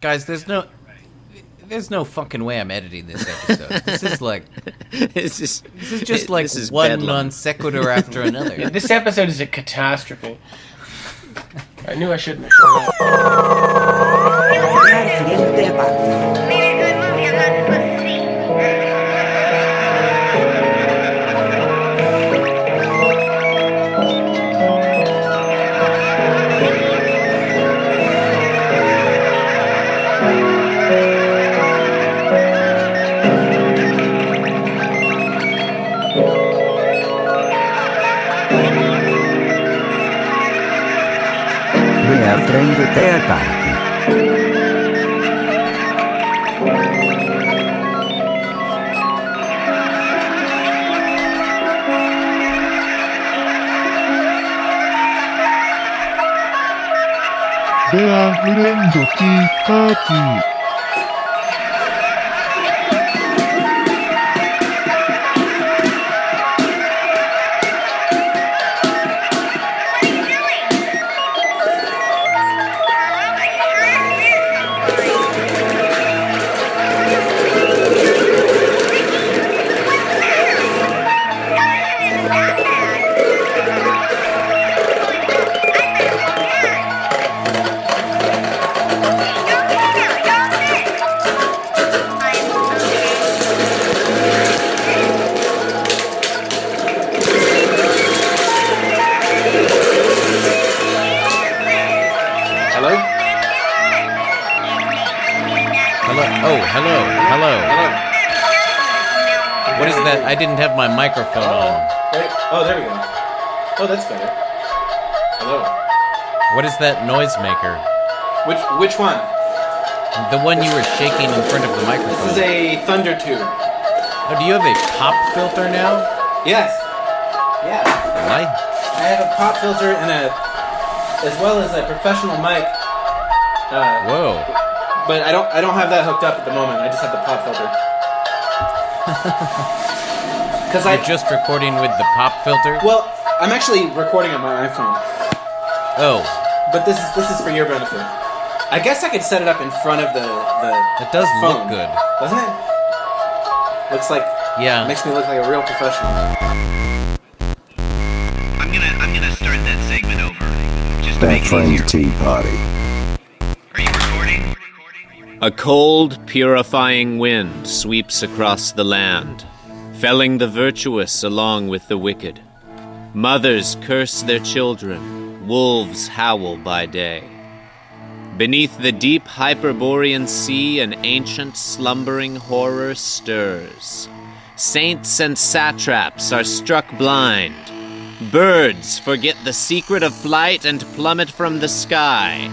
Guys, there's no fucking way I'm editing this episode. This is like... This is just like one bedlam. Non sequitur after another. Yeah, this episode is a catastrophe. I knew I shouldn't have shown up. Prende te a tardi. Bea prendo ti tardi. I didn't have my microphone on. Oh, there we go. Oh, that's better. Hello. What is that noisemaker? Which one? The one you were shaking in front of the microphone. This is a thunder tube. Oh, do you have a pop filter now? Yes. Yeah. Why? I have a pop filter and as well as a professional mic. Whoa. But I don't have that hooked up at the moment. I just have the pop filter. You're just recording with the pop filter? Well, I'm actually recording on my iPhone. Oh. But this is for your benefit. I guess I could set it up in front of the It does phone. look good. Doesn't it? Looks like... Yeah. Makes me look like a real professional. I'm gonna start that segment over. Just to That make it friend easier. tea party. Are you recording? A cold, purifying wind sweeps across the land, felling the virtuous along with the wicked. Mothers curse their children, wolves howl by day. Beneath the deep Hyperborean sea, an ancient slumbering horror stirs. Saints and satraps are struck blind. Birds forget the secret of flight and plummet from the sky.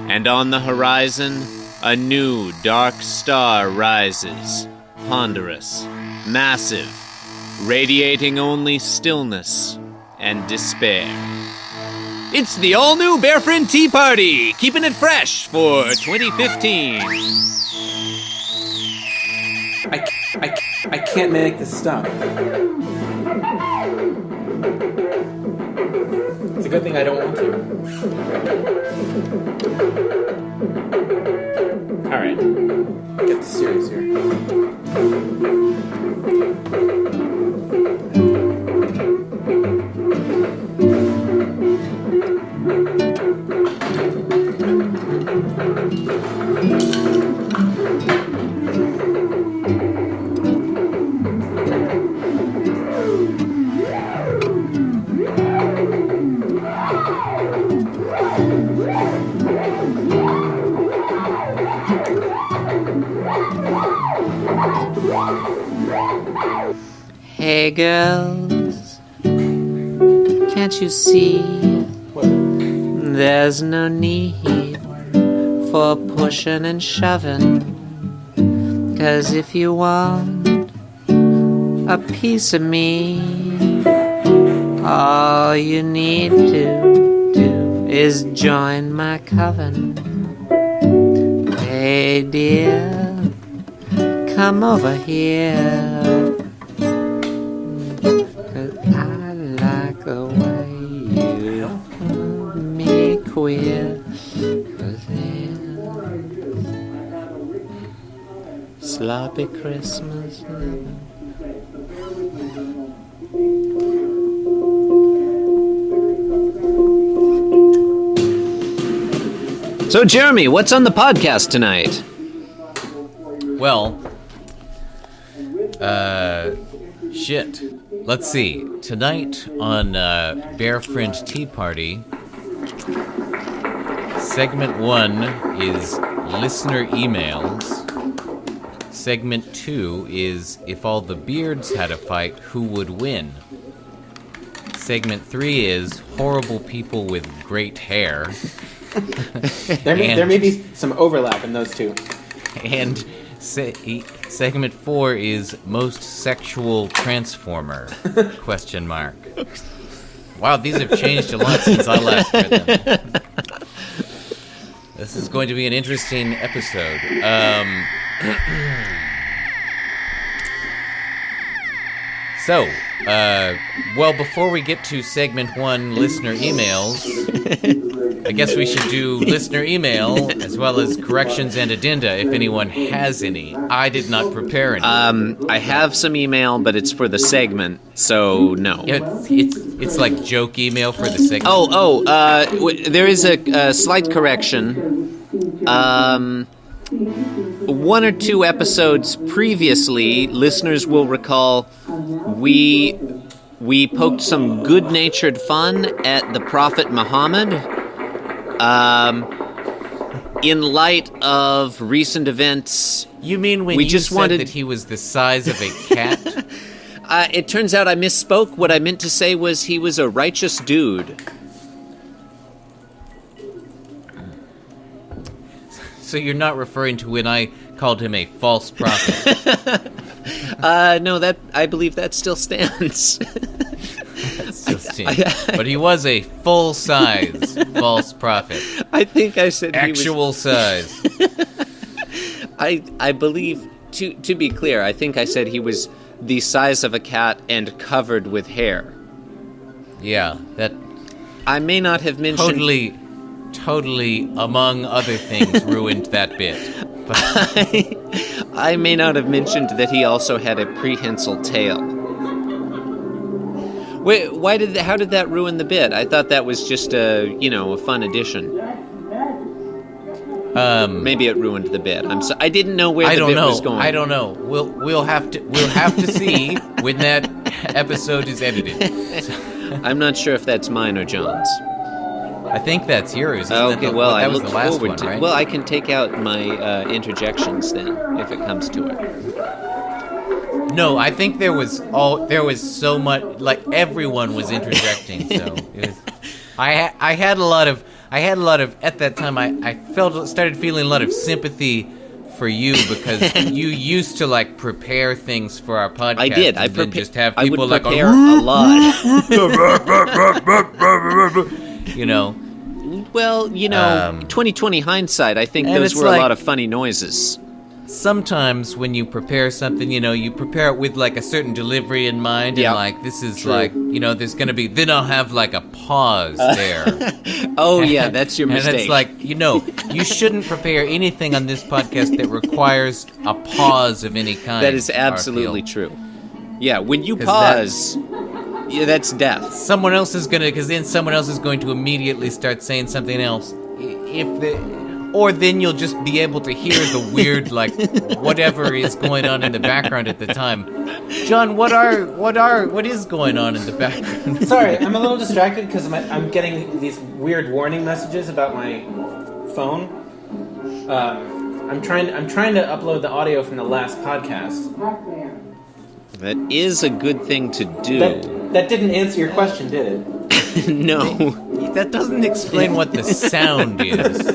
And on the horizon, a new dark star rises, ponderous, massive, radiating only stillness and despair. It's the all-new Bear Friend Tea Party, keeping it fresh for 2015. I can't make this stop. It's a good thing I don't want to. Alright. Get serious here. Hey girls, can't you see? There's no need for pushing and shoving. 'Cause if you want a piece of me, all you need to do is join my coven. Hey dear, come over here. I like the way you me queer. 'Cause Sloppy Christmas. So, Jeremy, what's on the podcast tonight? Well, shit. Let's see. Tonight on Bear Fringe Tea Party, segment 1 is listener emails. Segment 2 is if all the beards had a fight, who would win? Segment 3 is horrible people with great hair. There may be some overlap in those two. And segment 4 is most sexual transformer? Question mark. Wow, these have changed a lot since I last read them. This is going to be an interesting episode. So, well, before we get to segment 1, listener emails, I guess we should do listener email as well as corrections and addenda if anyone has any. I did not prepare any. I have some email, but it's for the segment, so no. It's like joke email for the segment. There is a slight correction. 1 or 2 episodes previously, listeners will recall we poked some good-natured fun at the Prophet Muhammad. In light of recent events, you mean when you said that he was the size of a cat? It turns out I misspoke. What I meant to say was he was a righteous dude. So you're not referring to when I called him a false prophet? No, I believe that still stands. That still stands. But he was a full-size false prophet. I think I said actual size. I believe, to be clear, I think I said he was the size of a cat and covered with hair. Yeah, that... I may not have mentioned... Totally, among other things, ruined that bit. But I may not have mentioned that he also had a prehensile tail. Wait, how did that ruin the bit? I thought that was just a fun addition. Maybe it ruined the bit. I didn't know where the bit was going. I don't know. We'll have to see when that episode is edited. I'm not sure if that's mine or John's. I think that's yours. Okay, well, I look forward one, to. Right? Well, I can take out my interjections then, if it comes to it. No, I think there was so much. Like everyone was interjecting. So it was. I had a lot of at that time. I started feeling a lot of sympathy for you because you used to like prepare things for our podcast. I did. I just have people I would like prepare a lot. You know. Well, 2020 hindsight, I think those were a lot of funny noises. Sometimes when you prepare something, you prepare it with like a certain delivery in mind, and like this is true. Like, there's gonna be, then I'll have like a pause there. Oh yeah, that's your mistake. And it's like, you shouldn't prepare anything on this podcast that requires a pause of any kind. That is absolutely true. Yeah, when you pause... Yeah, that's death. Because then someone else is going to immediately start saying something else. Or then you'll just be able to hear the weird, like, whatever is going on in the background at the time. John, what is going on in the background? Sorry, I'm a little distracted because I'm getting these weird warning messages about my phone. I'm trying to upload the audio from the last podcast. That is a good thing to do. That didn't answer your question, did it? No. That doesn't explain what the sound is.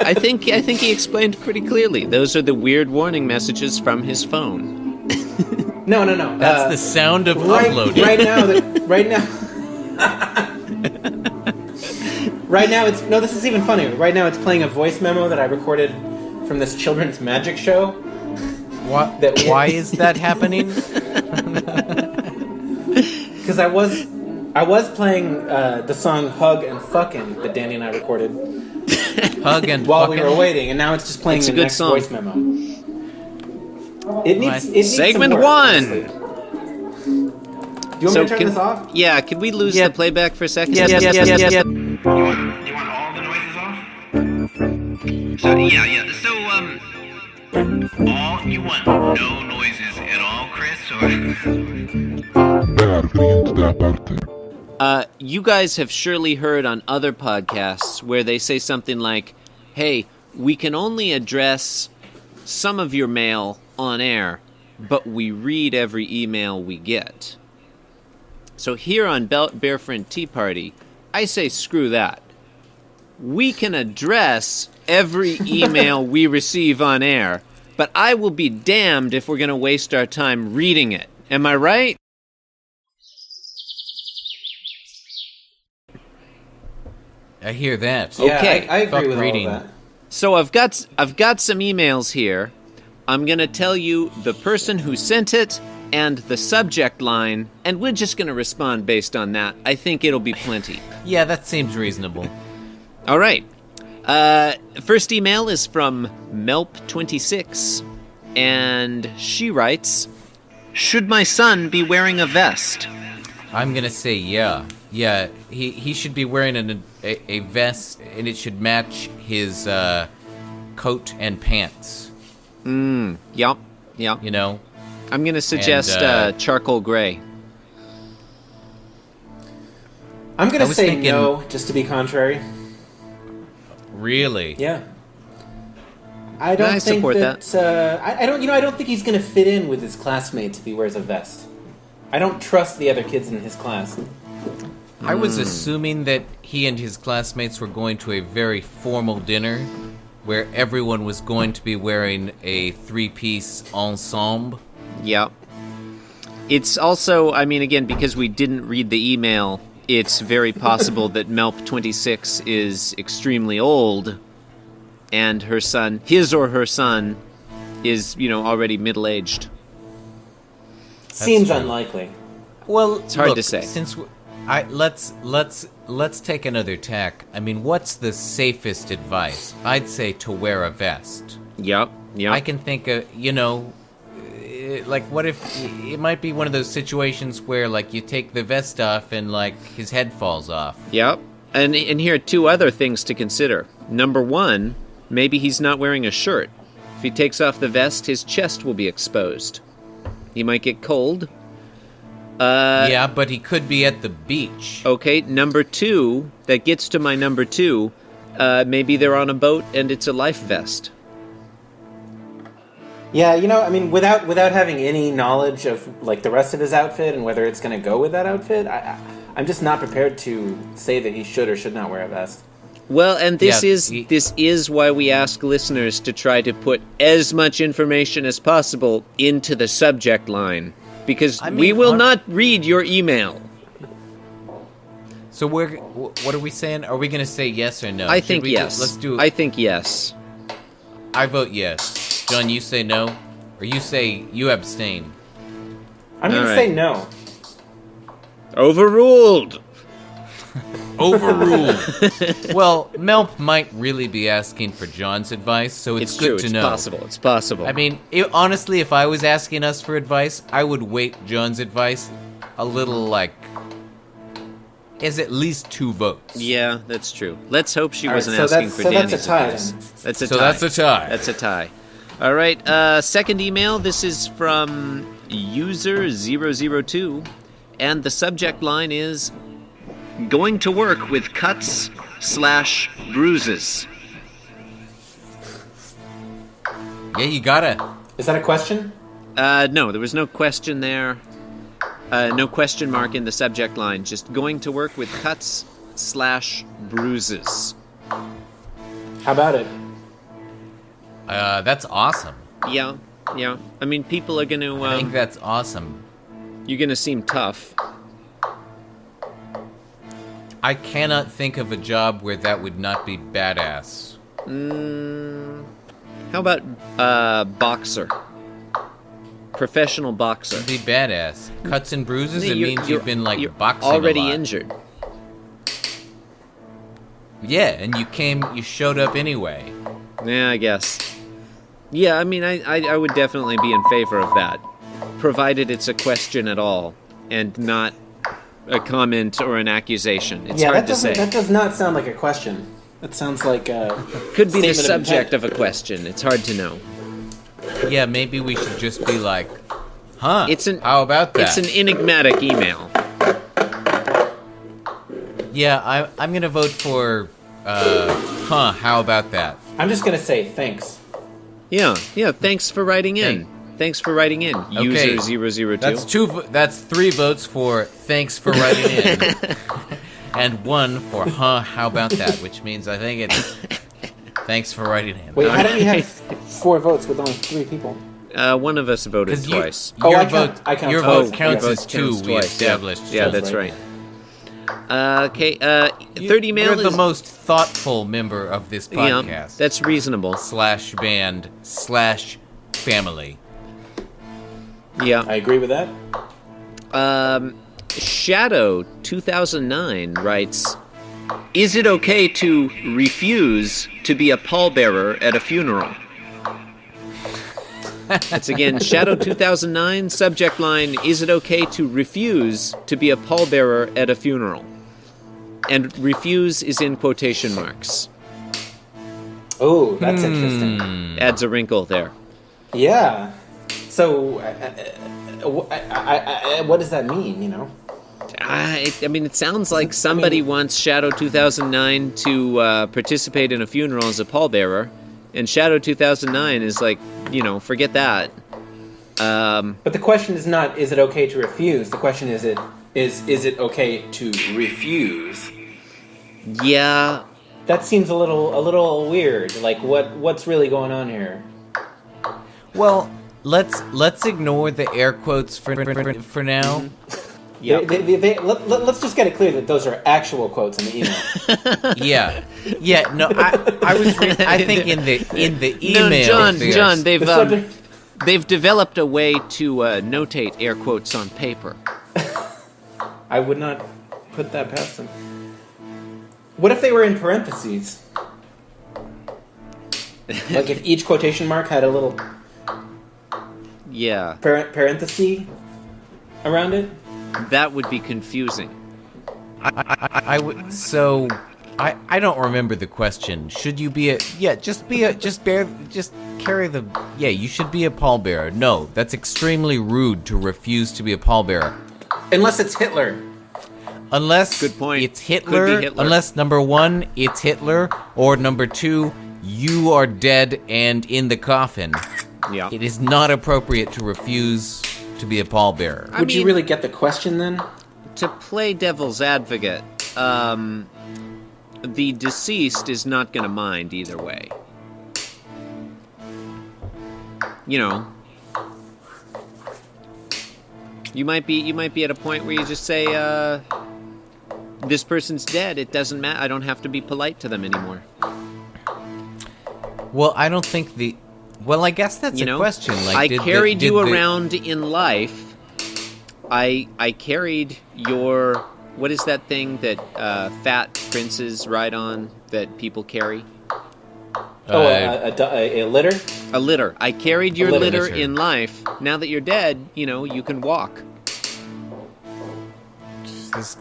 I think he explained pretty clearly. Those are the weird warning messages from his phone. No. That's the sound of uploading. Right now, this is even funnier. Right now it's playing a voice memo that I recorded from this children's magic show. Why is that happening? Because I was playing the song "Hug and Fuckin'" that Danny and I recorded. Hug and while we were waiting, and now it's just playing the next song. voice memo. It needs Segment some work, 1. honestly. Do you want me to turn this off? Yeah, could we lose the playback for a second? Yes. You want all the noises off? So yeah. So all you want no noises at all, Chris, or Där, där parte. You guys have surely heard on other podcasts where they say something like, hey, we can only address some of your mail on air, but we read every email we get. So here on Bear Friend Tea Party, I say screw that. We can address every email we receive on air, but I will be damned if we're going to waste our time reading it. Am I right? I hear that. Yeah, Okay. I agree Fuck with reading. all of that. So I've got some emails here. I'm going to tell you the person who sent it and the subject line, and we're just going to respond based on that. I think it'll be plenty. Yeah, that seems reasonable. All right. First email is from Melp26, and she writes, should my son be wearing a vest? I'm gonna say yeah. Yeah, he should be wearing a vest, and it should match his coat and pants. Yep. You know? I'm going to suggest And, charcoal gray. I'm I gonna was say thinking- no, just to be contrary. Really? Yeah. I don't I think support that. I don't. I don't think he's gonna fit in with his classmates if he wears a vest. I don't trust the other kids in his class. I was assuming that he and his classmates were going to a very formal dinner where everyone was going to be wearing a three-piece ensemble. Yep. It's also, I mean, again, because we didn't read the email, it's very possible that Melp26 is extremely old, and her son, his or her son, is, already middle-aged. Seems true. unlikely. Well, It's hard look, to say. Since let's take another tack. I mean, what's the safest advice? I'd say to wear a vest. Yep. I can think of, like, what if it might be one of those situations where, like, you take the vest off and, like, his head falls off. Yep. And here are two other things to consider. Number one, maybe he's not wearing a shirt. If he takes off the vest, his chest will be exposed. He might get cold. Yeah, but he could be at the beach. Okay, number two, that gets to my number two, maybe they're on a boat and it's a life vest. Yeah, I mean, without having any knowledge of like the rest of his outfit and whether it's going to go with that outfit, I'm just not prepared to say that he should or should not wear a vest. Well, and this Yeah, is why we ask listeners to try to put as much information as possible into the subject line, because we will not read your email. So what are we saying? Are we going to say yes or no? I Should think we yes. Let's do. I think yes. I vote yes. John, you say no, or you say you abstain. I'm going All to right. say no. Overruled. Overruled. Well, Melp might really be asking for John's advice, so it's good true. to It's know. possible. It's possible. I mean, honestly, if I was asking us for advice, I would weight John's advice a little, like, as at least 2 votes. yeah, that's true. Let's hope she All right, wasn't so asking that's- for so that's Danny's a tie, advice. then. That's a So tie. that's a tie. That's a tie. All right, second email. This is from user002, and the subject line is going to work with cuts/bruises. Yeah, you gotta. Is that a question? No, there was no question there. No question mark in the subject line. Just going to work with cuts/bruises. How about it? That's awesome. Yeah. I mean, people are going to. I think that's awesome. You're going to seem tough. I cannot think of a job where that would not be badass. How about boxer? Professional boxer. It'd be badass. Cuts and bruises, it means you've been, like, you're boxing already a lot. injured. Yeah, and you showed up anyway. Yeah, I guess. Yeah, I mean, I would definitely be in favor of that, provided it's a question at all and not a comment or an accusation. It's hard to say. That does not sound like a question. That sounds like a Could be the statement subject intent. of a question. It's hard to know. Yeah, maybe we should just be like, huh? How about that? It's an enigmatic email. Yeah, I'm gonna vote for, how about that? I'm just gonna say thanks. Yeah, thanks for writing in. Thanks for writing in, Okay. user 002. That's 3 votes for thanks for writing in. And 1 for, how about that? Which means I think it's thanks for writing in. Wait, how did you have 4 votes with only 3 people? One of us voted 'Cause twice. Your I vote, count your twice. vote counts Your as vote 2, counts we twice, established. Yeah, that's right. Okay, third email You're the is... most thoughtful member of this podcast. Yeah, that's reasonable. /band/family. Yeah. I agree with that. Shadow 2009 writes, "Is it okay to refuse to be a pallbearer at a funeral?" That's again Shadow 2009, subject line, "Is it okay to refuse to be a pallbearer at a funeral?" And refuse is in quotation marks. Oh, that's interesting. Adds a wrinkle there. Yeah. So, what does that mean, you know? I mean, it sounds like somebody wants Shadow 2009 to participate in a funeral as a pallbearer, and Shadow 2009 is like, forget that. But the question is not, is it okay to refuse? The question is it okay to refuse? Yeah. That seems a little weird. Like, what's really going on here? Well, let's ignore the air quotes for now. Yeah. Let's just get it clear that those are actual quotes in the email. Yeah. No, I was. I think in the email. No, John, The they've developed a way to notate air quotes on paper. I would not put that past them. What if they were in parentheses? Like if each quotation mark had a little parenthesis around it? That would be confusing. I would. So, I don't remember the question. Should you be just carry the. Yeah, you should be a pallbearer. No, that's extremely rude to refuse to be a pallbearer. Unless it's Hitler. Unless Good point. It's Hitler. Could be Hitler. Unless number 1, it's Hitler, or number 2, you are dead and in the coffin. Yeah. It is not appropriate to refuse to be a pallbearer. Would you really get the question then? To play devil's advocate, the deceased is not going to mind either way. You might be at a point where you just say, this person's dead. It doesn't matter. I don't have to be polite to them anymore. Well, I don't think Well, I guess that's a question. Like, I carried you around in life. I carried your... What is that thing that fat princes ride on that people carry? A litter? A litter. I carried your litter litter. in life. Now that you're dead, you can walk.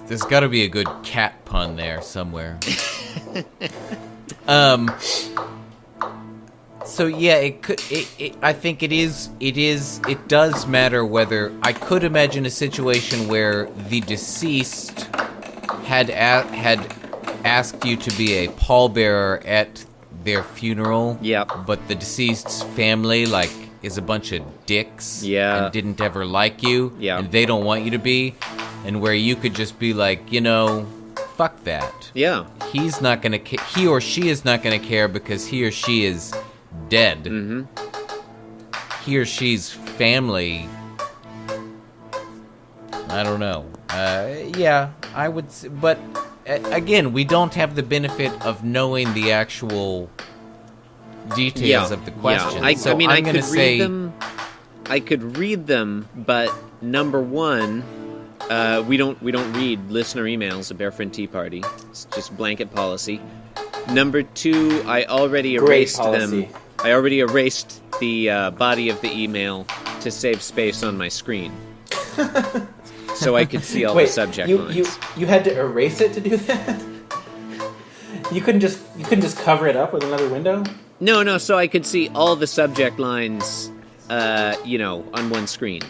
There's got to be a good cat pun there somewhere. So yeah, it could. I think it is. It does matter whether. I could imagine a situation where the deceased had asked you to be a pallbearer at their funeral. Yep. But the deceased's family is a bunch of dicks. Yeah. And didn't ever like you. Yeah. And they don't want you to be. And where you could just be like, fuck that. Yeah. He's not gonna. He or she is not gonna care because he or she is dead. Mm-hmm. He or she's family. I don't know. Yeah, I would. But again, we don't have the benefit of knowing the actual details of the question. Yeah. So I I'm could gonna say read them. I could read them, but number one, we don't read listener emails at Bear Friend Tea Party. It's just blanket policy. Number two, I already erased them. I already erased the body of the email to save space on my screen. So I could see all the subject lines. You had to erase it to do that? You couldn't just cover it up with another window? No, so I could see all the subject lines, on one screen.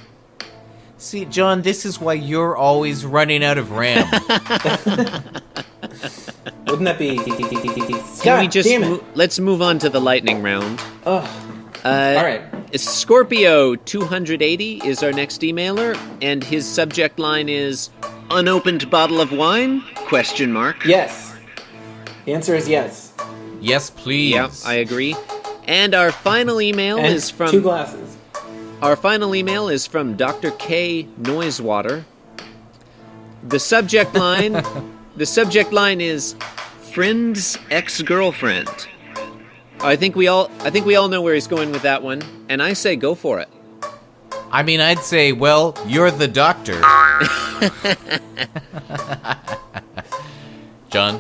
See, John, this is why you're always running out of RAM. Wouldn't that be... Can we just... let's move on to the lightning round. All right. Scorpio 280 is our next emailer, and his subject line is unopened bottle of wine? ? Yes. The answer is yes. Yes, please. Yep, I agree. And our final email is from 2 glasses. Our final email is from Dr. K Noisewater. The subject line is friend's ex-girlfriend. I think we all know where he's going with that one, and I say go for it. I mean, I'd say, well, you're the doctor. John?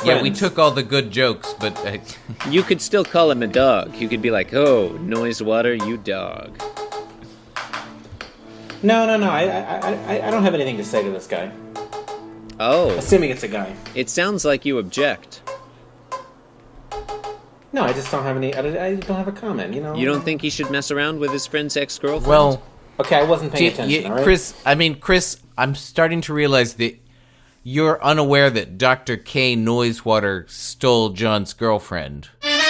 Yeah, we took all the good jokes, but... You could still call him a dog. You could be like, oh, Noisewater, you dog. No, I don't have anything to say to this guy. Oh. Assuming it's a guy. It sounds like you object. No, I just don't have any... I don't have a comment, You don't think he should mess around with his friend's ex-girlfriend? Well... Okay, I wasn't paying attention, all right? Chris, I'm starting to realize that you're unaware that Dr. K Noisewater stole John's girlfriend. There's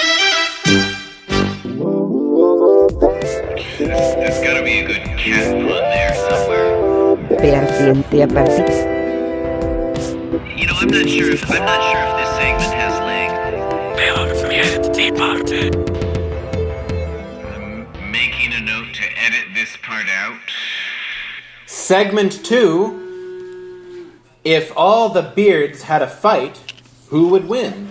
gotta be a good cat pun there somewhere. I'm not sure if this segment has legs. I'm making a note to edit this part out. Segment 2. If all the beards had a fight, who would win?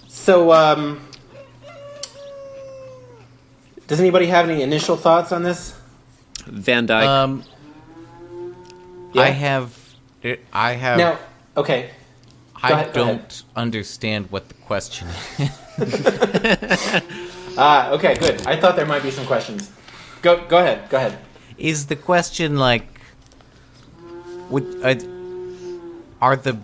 So, does anybody have any initial thoughts on this? Van Dyke. Yeah? I have... Now, okay. I don't understand what the question is. Okay, good. I thought there might be some questions. Go ahead. Is the question like... are the...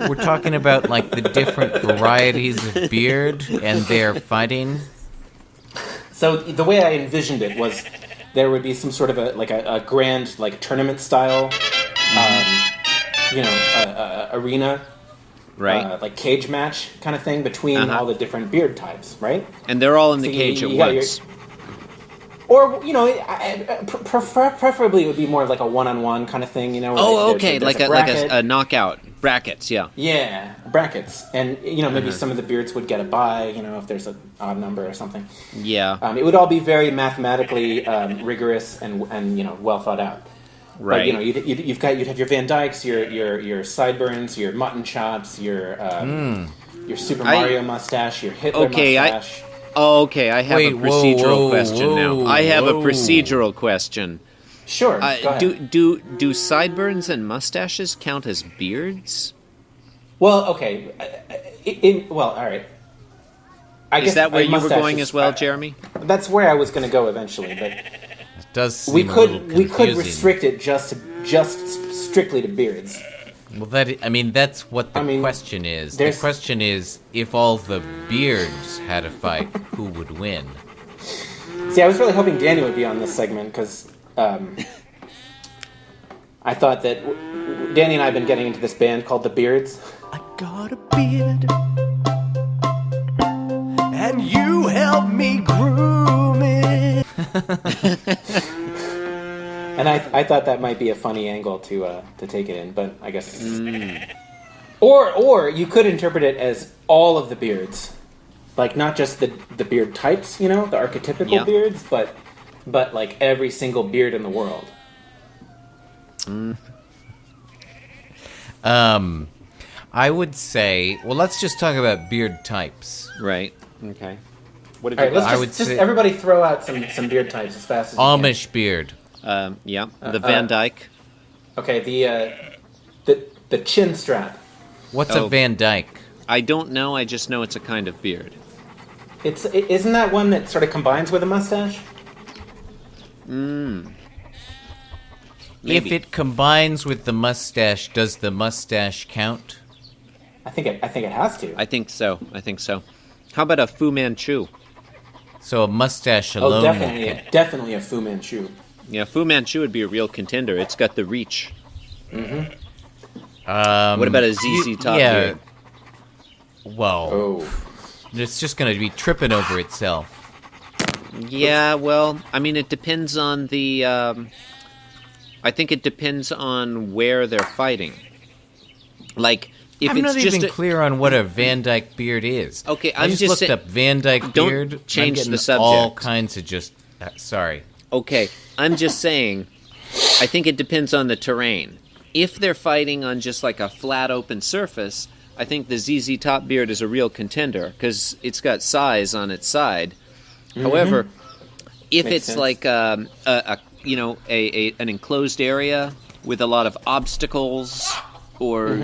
We're talking about like the different varieties of beard and they're fighting? So the way I envisioned it was there would be some sort of a grand like tournament style, arena, right? Like cage match kind of thing between all the different beard types, right? And they're all in the cage at once. Or preferably it would be more like a one-on-one kind of thing, Okay, like a knockout brackets, yeah. Yeah, brackets, and maybe some of the beards would get a bye, if there's an odd number or something. Yeah. It would all be very mathematically rigorous and well thought out. Right. But, you'd have your Van Dykes, your sideburns, your mutton chops, your Super Mario mustache, your Hitler mustache. Okay, I have a procedural question now. I have a procedural question. Sure. Go ahead. Do sideburns and mustaches count as beards? Well, okay. All right. Is that where you were going as well, Jeremy? That's where I was going to go eventually, but it does seem we a little could restrict it just strictly to beards. Well, that's what the question is. The question is, if all the beards had a fight, who would win? See, I was really hoping Danny would be on this segment, because I thought that Danny and I have been getting into this band called The Beards. I got a beard, and you helped me groom it. And I thought that might be a funny angle to take it in, but I guess... Or you could interpret it as all of the beards. Like, not just the beard types, the archetypical beards, but like every single beard in the world. I would say, well, let's just talk about beard types. Right. Okay. What have you got? Let's just everybody throw out some beard types as fast as you can. Amish beard. The Van Dyke. Okay, the chin strap. What's a Van Dyke? I don't know. I just know it's a kind of beard. Isn't that one that sort of combines with a mustache? Maybe. If it combines with the mustache, does the mustache count? I think it has to. I think so. How about a Fu Manchu? So a mustache alone. Definitely a Fu Manchu. Yeah, Fu Manchu would be a real contender. It's got the reach. Mm-hmm. What about a ZZ Top beard? Well, it's just going to be tripping over itself. Yeah, well, I mean, it depends on the... I think it depends on where they're fighting. Like, if I'm it's not just even clear on what a Van Dyke beard is. Okay, I just looked up Van Dyke beard. Don't change I'm getting the subject. all kinds of just... sorry. Okay, I'm just saying, I think it depends on the terrain. If they're fighting on just like a flat open surface, I think the ZZ Top beard is a real contender because it's got size on its side. Mm-hmm. However, if Makes it's sense. like an enclosed area with a lot of obstacles or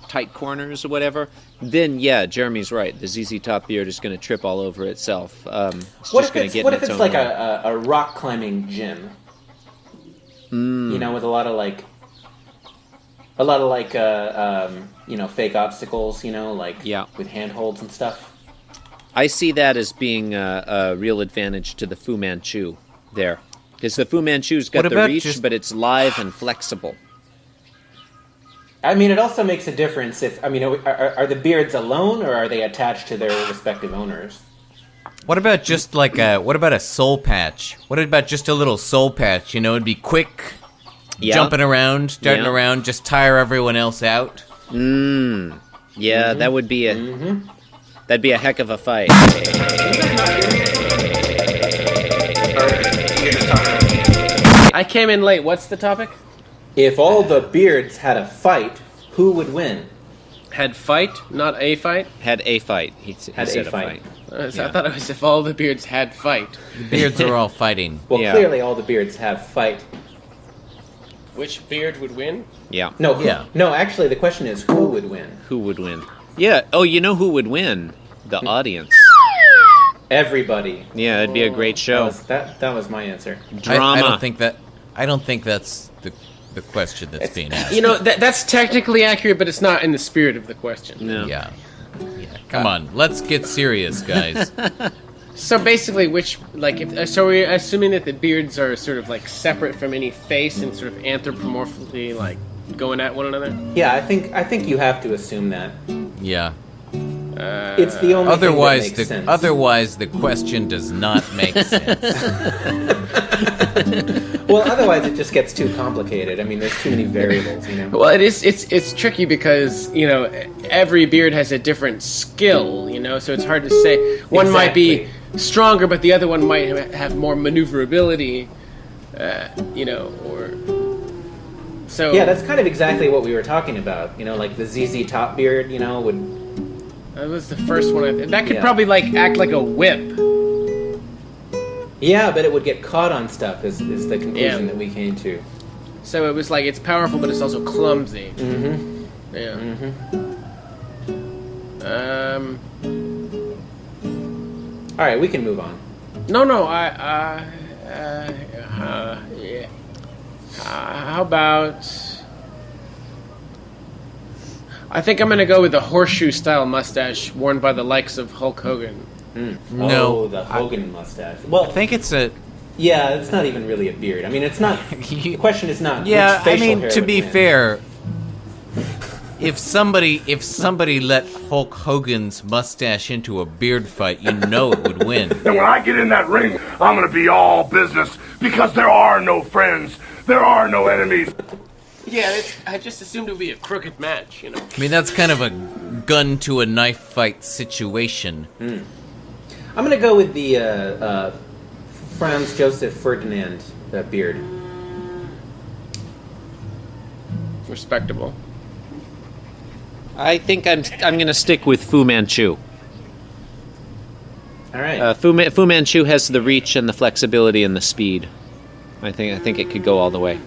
tight corners or whatever, then yeah, Jeremy's right. The ZZ Top beard is going to trip all over itself. What if it's like a rock climbing gym? With a lot of fake obstacles. With handholds and stuff. I see that as being a real advantage to the Fu Manchu there, because the Fu Manchu's got the reach, but it's live and flexible. I mean, it also makes a difference are the beards alone or are they attached to their respective owners? What about just what about a soul patch? What about just a little soul patch? It'd be quick, jumping around, darting around, just tire everyone else out. Yeah, that would be that'd be a heck of a fight. I came in late. What's the topic? If all the beards had a fight, who would win? Had fight, not a fight? Had a fight. He said a fight. I thought it was if all the beards had fight. The beards are all fighting. Well, clearly all the beards have fight. Which beard would win? Yeah. No, actually the question is who would win? Who would win? Yeah. Oh, you know who would win? The audience. Everybody. Yeah, it'd be a great show. That was my answer. Drama. I don't think that's the question that's being asked. That's technically accurate, but it's not in the spirit of the question. No. Yeah. Come on, let's get serious, guys. So basically, so we're assuming that the beards are sort of like separate from any face and sort of anthropomorphically like going at one another? Yeah, I think you have to assume that. Yeah. It's the only thing that makes sense. Otherwise, the question does not make sense. Well, otherwise it just gets too complicated. I mean, there's too many variables, Well, it's tricky because, every beard has a different skill, so it's hard to say. One might be stronger, but the other one might have more maneuverability, or... So... Yeah, that's kind of exactly what we were talking about. Like the ZZ Top beard, would... That was the first one. That could probably, act like a whip. Yeah, but it would get caught on stuff, is the conclusion that we came to. So it was it's powerful, but it's also clumsy. Mm-hmm. Yeah. All right, we can move on. No, yeah. How about... I think I'm going to go with the horseshoe-style mustache worn by the likes of Hulk Hogan. No, the Hogan mustache. Well, I think it's a... Yeah, it's not even really a beard. I mean, it's not... the question is not which I facial mean, hair to would be win. fair, if somebody let Hulk Hogan's mustache into a beard fight, it would win. And when I get in that ring, I'm gonna be all business because there are no friends, there are no enemies. Yeah, I just assumed it would be a crooked match, I mean, that's kind of a gun to a knife fight situation. I'm going to go with the Franz Joseph Ferdinand beard. Respectable. I think I'm going to stick with Fu Manchu. All right. Fu Manchu has the reach and the flexibility and the speed. I think it could go all the way.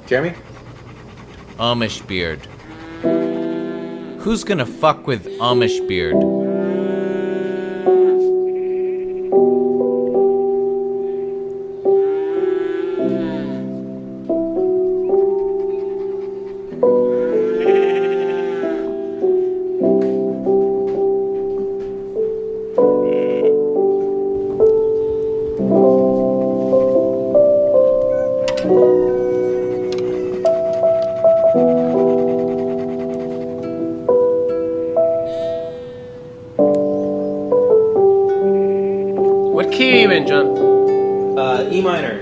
Jeremy? Amish beard. Who's gonna fuck with Amish beard? What key are you in, John? E minor.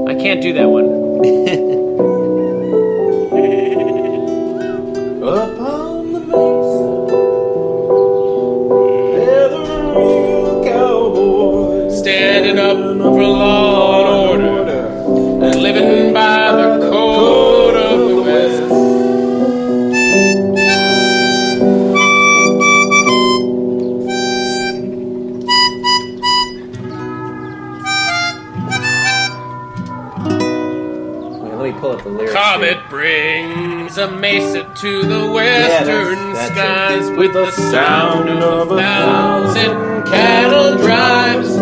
I can't do that one. Upon the mesa, they're the real cowboys. Standing up for law and order, and living by the code of the West. Wait, let me pull up the lyrics. Comet brings a mesa to the western that's it. skies with the sound of 1,000 cattle drives. A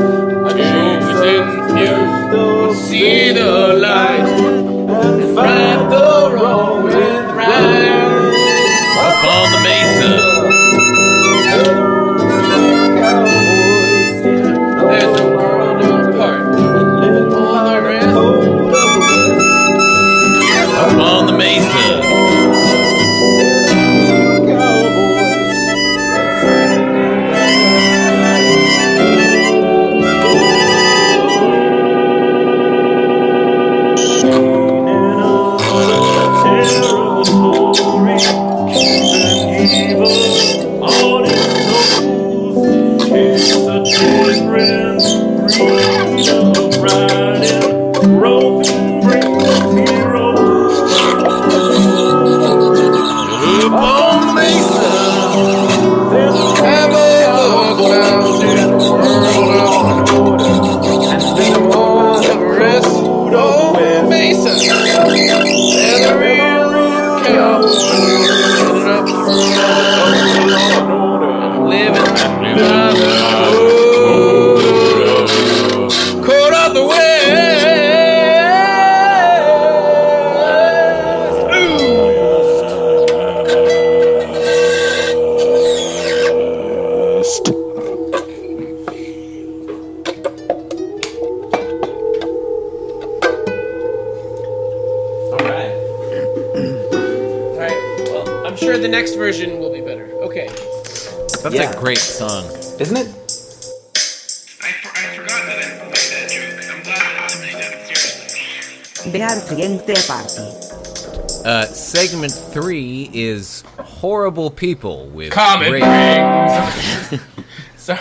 chosen few will see the light and right the wrong with right. Up on the mesa. There's a world apart, living on the rest. Up on the mesa. I'm sure the next version will be better. Okay. That's Yeah. a great song. Isn't it? I forgot that I played that joke. I'm glad that somebody did it seriously. BFTP Segment 3 is Horrible People with Comet great- rings. Sorry.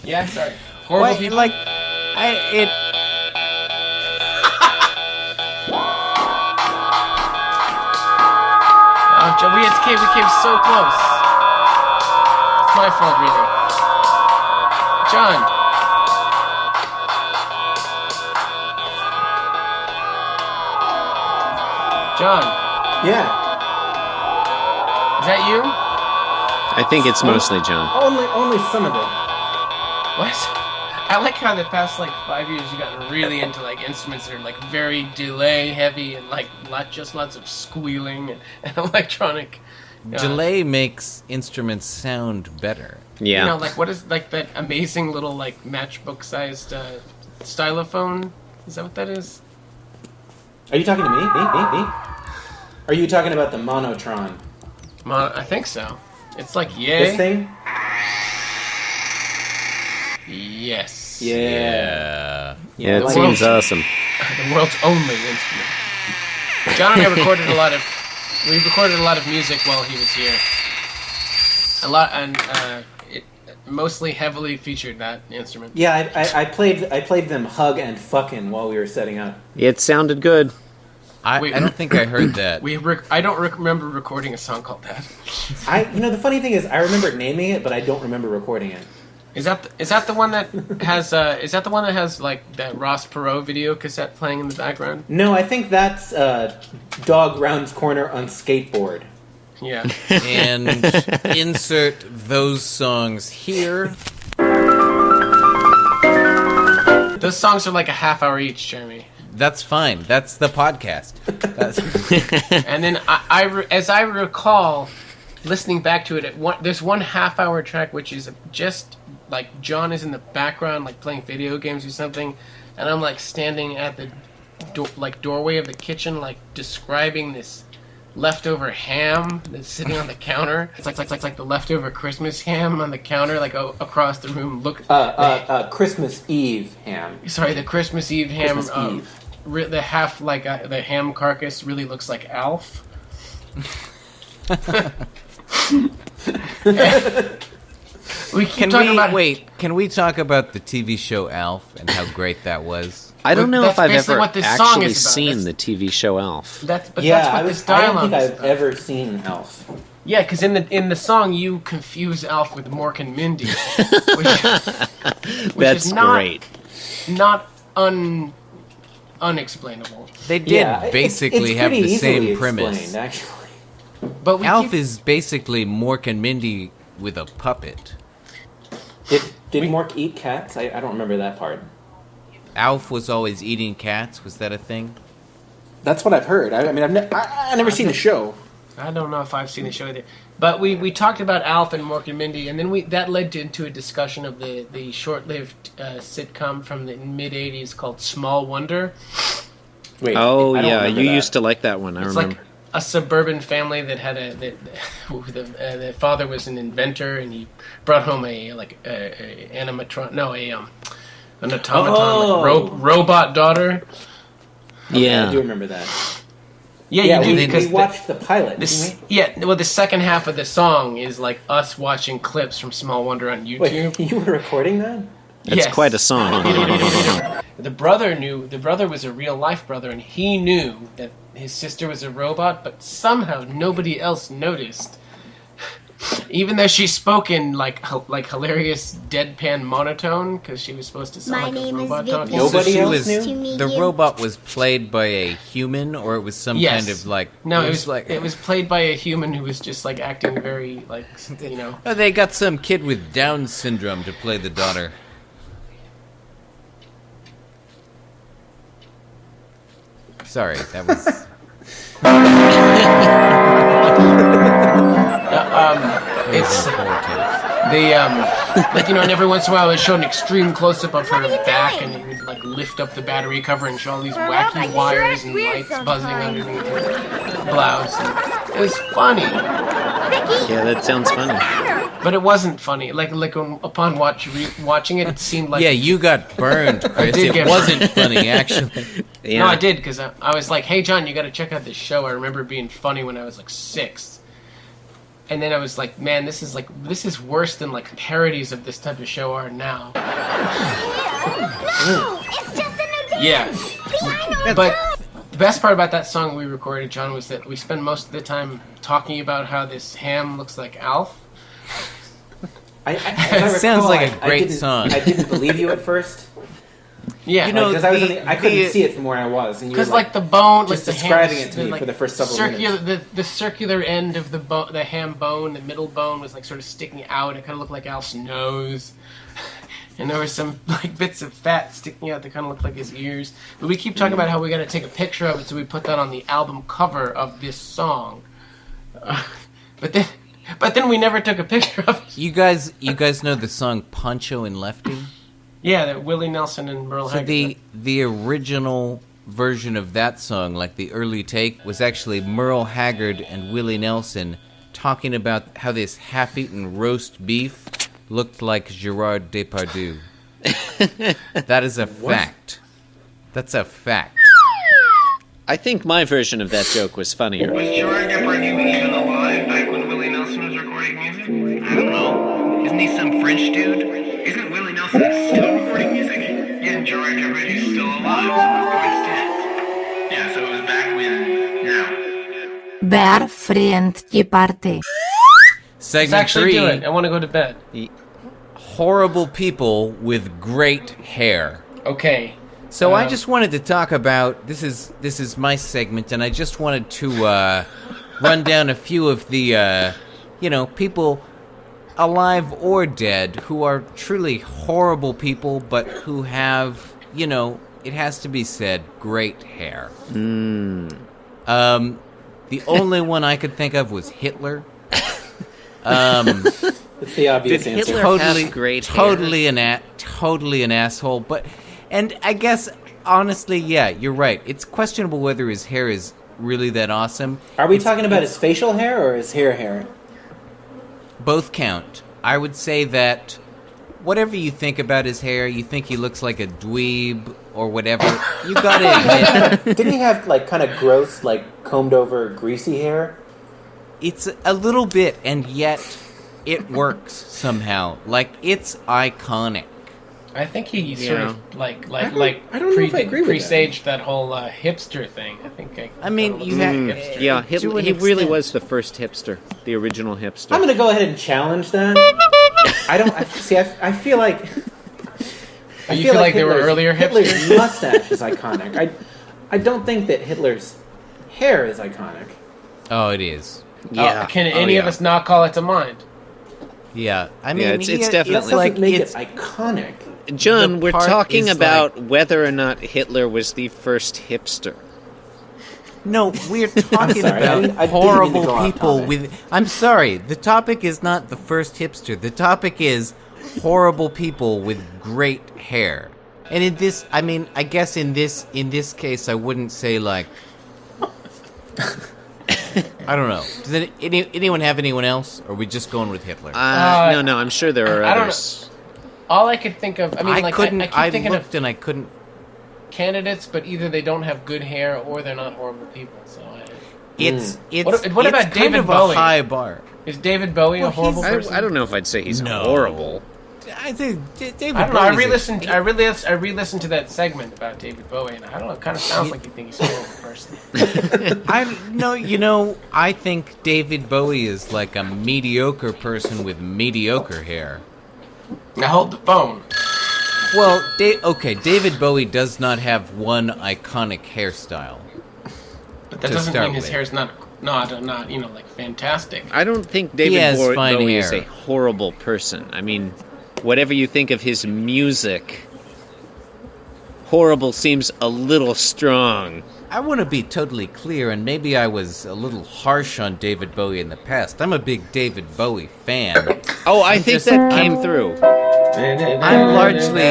Yeah, sorry. Horrible Wait, people. like, it. Oh, John, we came so close. It's my fault, really. John. John, Yeah. is that you? I think it's mostly John. Only some of it. What? I like how the past like 5 years you got really into like instruments that are like very delay heavy and like lots of squealing and electronic. Delay makes instruments sound better. Yeah. You know, like what is like that amazing little like matchbook sized stylophone? Is that what that is? Are you talking to me? Me? Are you talking about the Monotron? I think so. It's like yay. This thing? Yes. Yeah. Yeah, it the seems world's- awesome. The world's only instrument. John and I recorded a lot of. We recorded a lot of music while he was here. A lot, and it mostly heavily featured that instrument. Yeah, I played them hug and fucking while we were setting up. It sounded good. I don't think I heard that. I don't remember recording a song called that. The funny thing is I remember naming it, but I don't remember recording it. Is that the one that has like that Ross Perot video cassette playing in the background? No, I think that's Dog Rounds Corner on skateboard. Yeah. And insert those songs here. Those songs are like a half hour each, Jeremy. That's fine. That's the podcast. And then as I recall, listening back to it, there's one half hour track which is just like John is in the background, like playing video games or something, and I'm like standing at the doorway of the kitchen, like describing this leftover ham that's sitting on the counter. It's like the leftover Christmas ham on the counter, like across the room. Look, Christmas Eve ham. Sorry, the Christmas Eve ham. Christmas Eve. The half the ham carcass really looks like Alf. Can we talk about the TV show Alf and how great that was? I don't know if I've ever actually is about. seen the TV show Alf. That's what this dialogue I don't is think I've about. ever seen Alf. Yeah, because in the song you confuse Alf with Mork and Mindy, which That's is not, great. Not unexplainable. They did basically have the same premise. Actually. But Alf is basically Mork and Mindy with a puppet. Did Mork eat cats? I don't remember that part. Alf was always eating cats. Was that a thing? That's what I've heard. I mean, I've never seen the show. I don't know if I've seen the show either. But we talked about Alf and Mork and Mindy, and then that led into a discussion of the short-lived sitcom from the mid-'80s called Small Wonder. Wait, oh, yeah, you used to like that one, I remember. Like a suburban family that had the father was an inventor, and he brought home an automaton, robot daughter. Okay, Yeah. I do remember that. Yeah, you do, because we watched the pilot, didn't we? Yeah, well, the second half of the song is like us watching clips from Small Wonder on YouTube. Wait, you were recording that? It's quite a song. The brother was a real life brother, and he knew that his sister was a robot, but somehow nobody else noticed. Even though she spoke in like hilarious deadpan monotone, because she was supposed to sound like a robot talking. Nobody else knew? The robot was played by a human, or it was some kind of like... No, it was played by a human who was just like acting very like, you know... Oh, they got some kid with Down syndrome to play the daughter. Sorry, that was... It's like, you know, and every once in a while they show an extreme close up of her back, and it would like lift up the battery cover and show all these wacky wires and lights buzzing underneath her blouse. And it was funny. Yeah, that sounds funny. But it wasn't funny. Like upon watching it, it seemed like... Yeah, you got burned, Chris. It wasn't funny, actually. Yeah. No, I did, because I was like, hey, John, you got to check out this show. I remember being funny when I was like 6. And then I was like, man, this is worse than like parodies of this type of show are now. Yeah. But the best part about that song we recorded, John, was that we spend most of the time talking about how this ham looks like Alf. It sounds like a great song. I didn't believe you at first. Yeah, you know, because I couldn't see it from where I was, and you were like the bone, just like describing it to me for the first several minutes. The circular end of the ham bone, the middle bone was like sort of sticking out. It kind of looked like Alf's nose, and there were some like bits of fat sticking out that kind of looked like his ears. But we keep talking about how we got to take a picture of it, so we put that on the album cover of this song. But then we never took a picture of it. You guys know the song Poncho and Lefty? Yeah, that Willie Nelson and Merle Haggard. The original version of that song, like the early take, was actually Merle Haggard and Willie Nelson talking about how this half-eaten roast beef looked like Gerard Depardieu. That is a fact. That's a fact. I think my version of that joke was funnier. Was Gerard Depardieu even alive back when Willie Nelson was recording music? I don't know. Isn't he some French dude? Isn't Willie Nelson still recording music? Yeah, Gerard Depardieu's still alive, so of course dead. Yeah, so it was back when... Now. Bear friend party. Segment Let's actually 3. do it. I want to go to bed. horrible people with great hair. Okay. So I just wanted to talk about this is my segment, and I just wanted to run down a few of the people alive or dead who are truly horrible people, but who have it has to be said, great hair. The only one I could think of was Hitler. It's the obvious Did answer. Hitler have great hair? Totally an asshole. And I guess honestly, yeah, you're right. It's questionable whether his hair is really that awesome. Are we talking about his facial hair or his hair? Both count. I would say that whatever you think about his hair, you think he looks like a dweeb or whatever. You gotta admit, Didn't he have like kind of gross, like combed over, greasy hair? it's a little bit, and yet it works somehow. Like, it's iconic. I think he sort of I don't know if I agree with presaged that whole hipster thing. I mean, you have Yeah, to an he really extent. was the first hipster, the original hipster. I'm going to go ahead and challenge that. I feel like... You feel like there were earlier Hitler's hipsters? mustache is iconic. I don't think that Hitler's hair is iconic. Oh, it is. Yeah. Can any of us not call it to mind? Yeah, I mean, Yeah, it's That definitely doesn't like make it's it iconic. John, the we're part talking is about whether or not Hitler was the first hipster. no. We're talking sorry, I about didn't mean to horrible go off people topic. with. I'm sorry. The topic is not the first hipster. The topic is horrible people with great hair. And in this, I mean, I guess in this case, I wouldn't say like. I don't know. Does anyone have anyone else? Or are we just going with Hitler? No, I'm sure there are I don't others. All I could think of, I couldn't. keep I thinking looked of and I couldn't. candidates, but either they don't have good hair or they're not horrible people. So It's What it's about kind David of Bowie? a high bar. is David Bowie a Well, horrible person? I don't know if I'd say he's No. horrible. I think David. I don't know. I Bowie's re-listened. I re-listened to that segment about David Bowie, and I don't know. It kind of sounds like you think he's a horrible person. I think David Bowie is like a mediocre person with mediocre hair. Now hold the phone. Well, David Bowie does not have one iconic hairstyle. But that To doesn't start mean his with. hair's not like fantastic. I don't think He David has fine Bowie is hair. a horrible person. I mean, whatever you think of his music, horrible seems a little strong. I want to be totally clear, and maybe I was a little harsh on David Bowie in the past. I'm a big David Bowie fan. Oh, I think that came through. I'm largely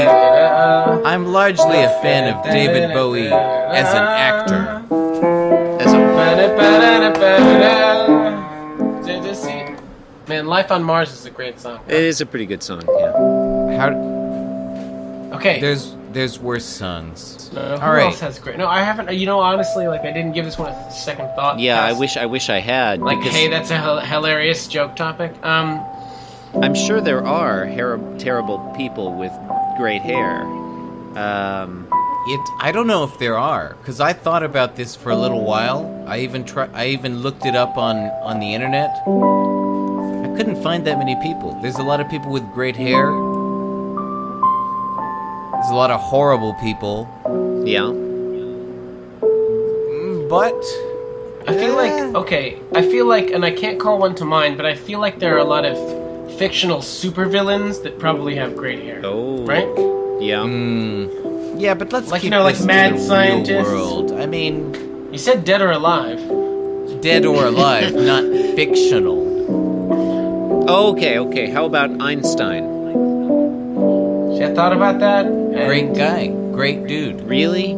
a fan of David Bowie as an actor. As a Man, Life on Mars is a great song. It is a pretty good song, yeah. Okay. There's worse songs. Who All right. else has great? No, I haven't. Honestly, I didn't give this one a second thought. Yeah, I past- wish I had. Like, because hey, that's a hilarious joke topic. I'm sure there are terrible people with great hair. I don't know if there are, because I thought about this for a little while. I even looked it up on the internet. I couldn't find that many people. There's a lot of people with great hair. There's a lot of horrible people. Yeah. But I feel like, and I can't call one to mind, but I feel like there are a lot of fictional supervillains that probably have great hair. Oh. Right? Yeah. yeah, but let's Like, keep like this to mad the real scientists. world. I mean, You said dead or alive. dead or alive, not fictional. Okay. How about Einstein? See, I thought about that. and- Great guy, great dude. Really?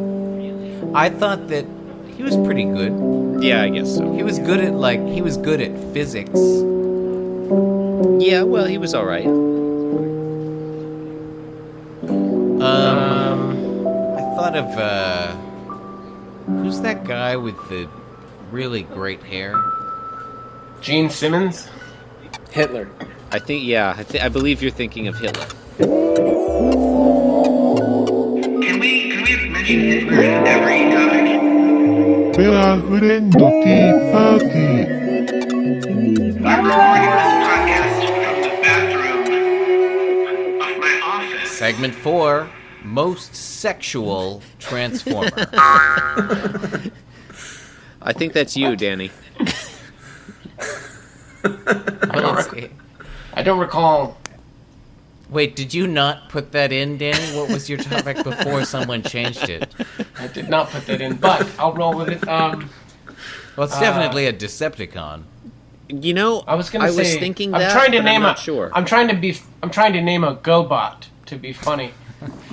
I thought that he was pretty good. Yeah, I guess so. He was good at physics. Yeah, well, he was all right. I thought of who's that guy with the really great hair? Gene Simmons. Hitler. I believe you're thinking of Hitler. Can we mention Hitler in every topic? I'm recording this podcast from the bathroom of Segment 4, most sexual transformer. I think that's you, Danny. I don't recall. Wait, did you not put that in, Danny? What was your topic before someone changed it? I did not put that in, but I'll roll with it. Well, it's definitely a Decepticon. You know, I was thinking that. I'm not sure. I'm trying to name a GoBot to be funny.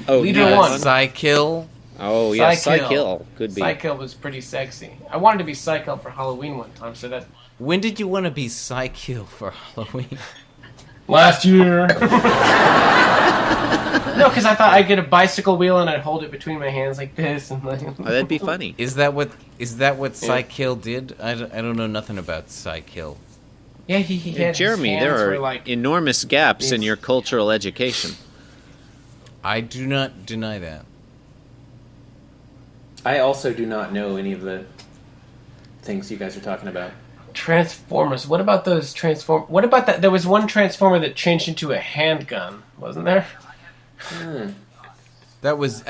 Oh, Leader yes. one. Psykill. Oh, yeah, Psykill. Psykill. Could be. Psykill was pretty sexy. I wanted to be Psykill for Halloween one time, so that... When did you want to be Psykill for Halloween? Last year. No, because I thought I'd get a bicycle wheel and I'd hold it between my hands like this. And like... Oh, that'd be funny. Is that what Psykill did? I don't know nothing about Psykill. Yeah, he had Jeremy, his there hands are were like... enormous gaps in your cultural education. I do not deny that. I also do not know any of the things you guys are talking about. Transformers. What about those What about that? There was one Transformer that changed into a handgun, wasn't there? I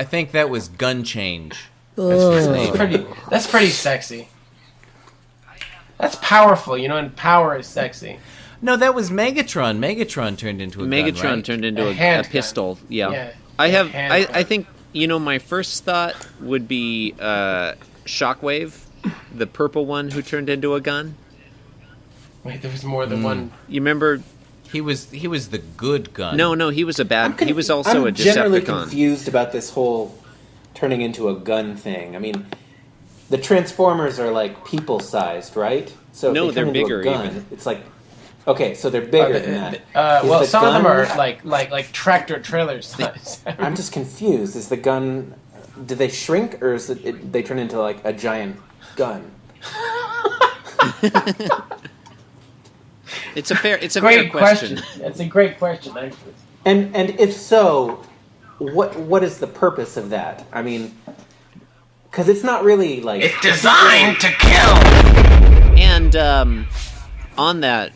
think that was Gun Change. That's his name. That's pretty sexy. That's powerful, and power is sexy. No, that was Megatron. Megatron turned into a gun, right? Turned into a pistol. Yeah. Yeah. I think, my first thought would be Shockwave, the purple one who turned into a gun. Wait, there was more than one. You remember? He was the good gun. No, he was a bad. He was also a Decepticon. I'm generally confused about this whole turning into a gun thing. I mean, the Transformers are like people-sized, right? So no, if they they're turn into bigger. a gun, Even. it's like, okay, so they're bigger than that. Well, some of them gun- are like tractor trailer size. I'm just confused. Is the gun? Do they shrink, or is they turn into like a giant gun? It's a fair Great question. That's a great question, actually. And if so, what is the purpose of that? I mean, because it's not really like It's designed to kill. And on that,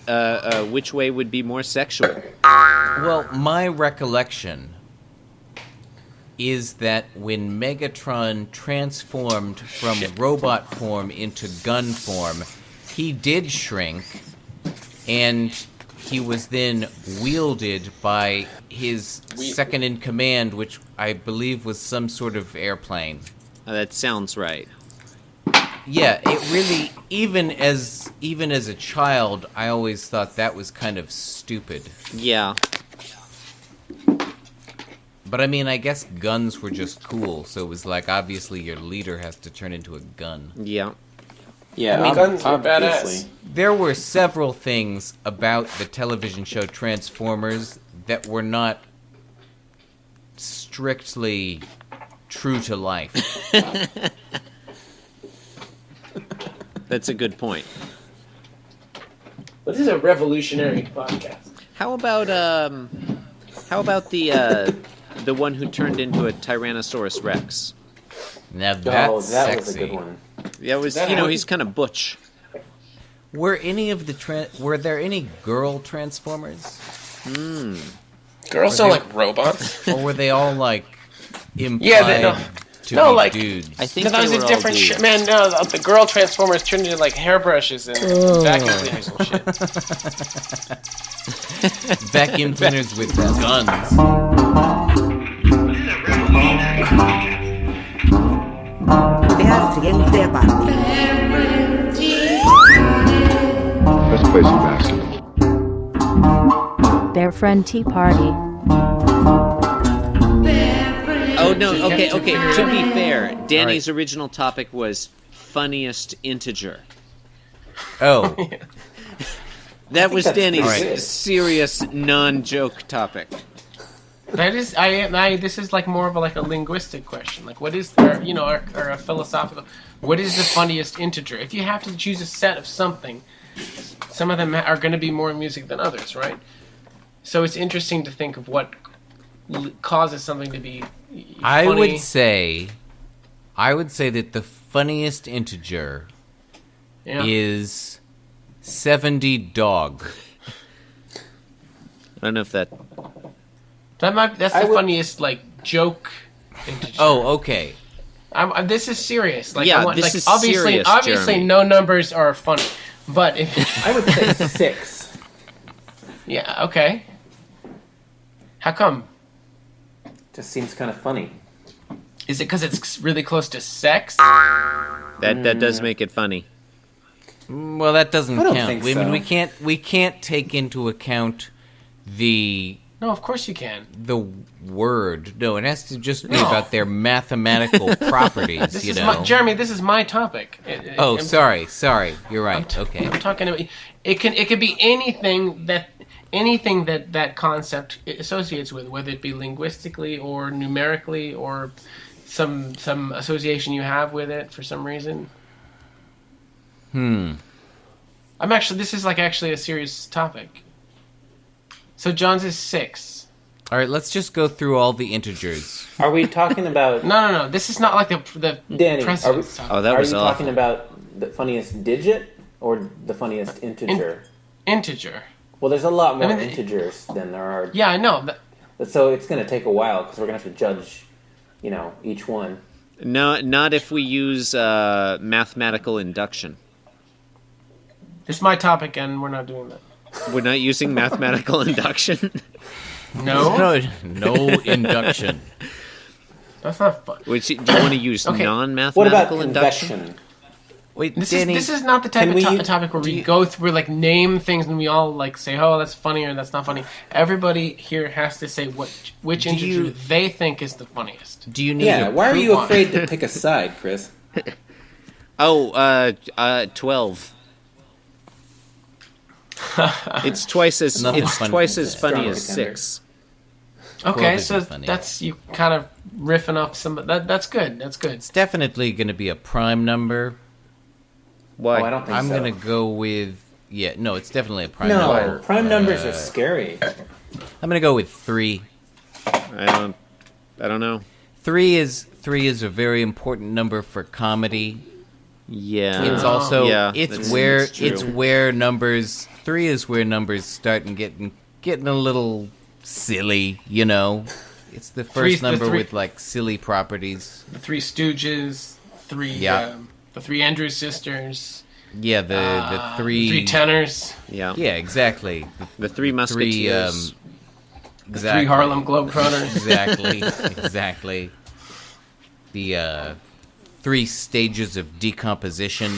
which way would be more sexual? Well, my recollection is that when Megatron transformed from robot form into gun form, he did shrink, and he was then wielded by his second in command, which I believe was some sort of airplane. That sounds right. Yeah, it really, even as a child, I always thought that was kind of stupid. Yeah. But I mean, I guess guns were just cool, so it was like, obviously your leader has to turn into a gun. Yeah. Yeah, I mean, guns are obviously. badass. There were several things about the television show Transformers that were not strictly true to life. That's a good point. This is a revolutionary podcast. How about the one who turned into a Tyrannosaurus Rex? Now that's that sexy. was a good one. Yeah, it was. He's kind of butch. Were there any girl Transformers? Girls sound like robots. Or were they all like implied to no, be like dudes? I think that was they a were different all shit. dudes. Man, no, the girl Transformers turned into like hairbrushes and vacuum cleaners and shit. Vacuum cleaners with guns. This is a revolutionary podcast. Vea siguiente parte. Let's play some basketball. Their friend tea party. Oh no. Okay. To be fair, Danny's original topic was funniest integer. Oh. That was Danny's right. serious non-joke topic. That is, this is like more of a linguistic question. Like, what is, or a philosophical? What is the funniest integer? If you have to choose a set of something, some of them are going to be more music than others, right? So it's interesting to think of what causes something to be funny. I would say that the funniest integer is 70 dog. I don't know if that. That's the funniest like joke. Integer. Oh, okay. This is serious. Like, Yeah, this is serious, Obviously, Jeremy. no numbers are funny, but if I would say 6. yeah, okay. How come? Just seems kind of funny. Is it because it's really close to sex? That does make it funny. Well, that doesn't I don't count. think I mean, so. we can't take into account the No, of course you can. word. No, it has to just be about their mathematical properties. This you is know, Jeremy. This is my topic. Oh, sorry. You're right. Okay. I'm talking about it. Could be anything that concept associates with, whether it be linguistically or numerically or some association you have with it for some reason. This is actually a serious topic. So John's is 6. All right. Let's just go through all the integers. Are we talking about... No. This is not like the Danny, precedence topic. Oh, that was Are you awful. talking about the funniest digit or the funniest integer? Integer. Well, there's a lot more I mean, integers than there are... Yeah, I know. So it's going to take a while because we're going to have to judge, each one. No, not if we use mathematical induction. This is my topic, and we're not doing that. We're not using mathematical induction. No, No induction. that's not fun. Which do you want to use Okay. non-mathematical What about induction? convection? Wait, This Danny. is not the type can of we- topic where we go through name things and we all say, oh, that's funny or that's not funny. Everybody here has to say which integer you- they think is the funniest. Do you need? Yeah, a why are you proof? afraid to pick a side, Chris? 12. It's twice as Nothing it's funny. twice as funny Strong as contender. 6. Okay, isn't so funny. that's you kind of riffing off some. That's good. That's good. It's definitely going to be a prime number. Why? Oh, I don't think I'm so. going to go with no. It's definitely a prime No, number. prime numbers are scary. I'm going to go with 3. I don't know. 3 is a very important number for comedy. Yeah. It's also yeah, it's that's- where that's true. it's where numbers 3 is where numbers start and getting a little silly. It's the first number with silly properties. The Three Stooges, Yeah. the Three Andrews Sisters, Yeah, the Three Tenors, Yeah. Yeah, exactly. The Three Musketeers. Exactly. Three Harlem Globetrotters. Exactly. The 3 stages of decomposition.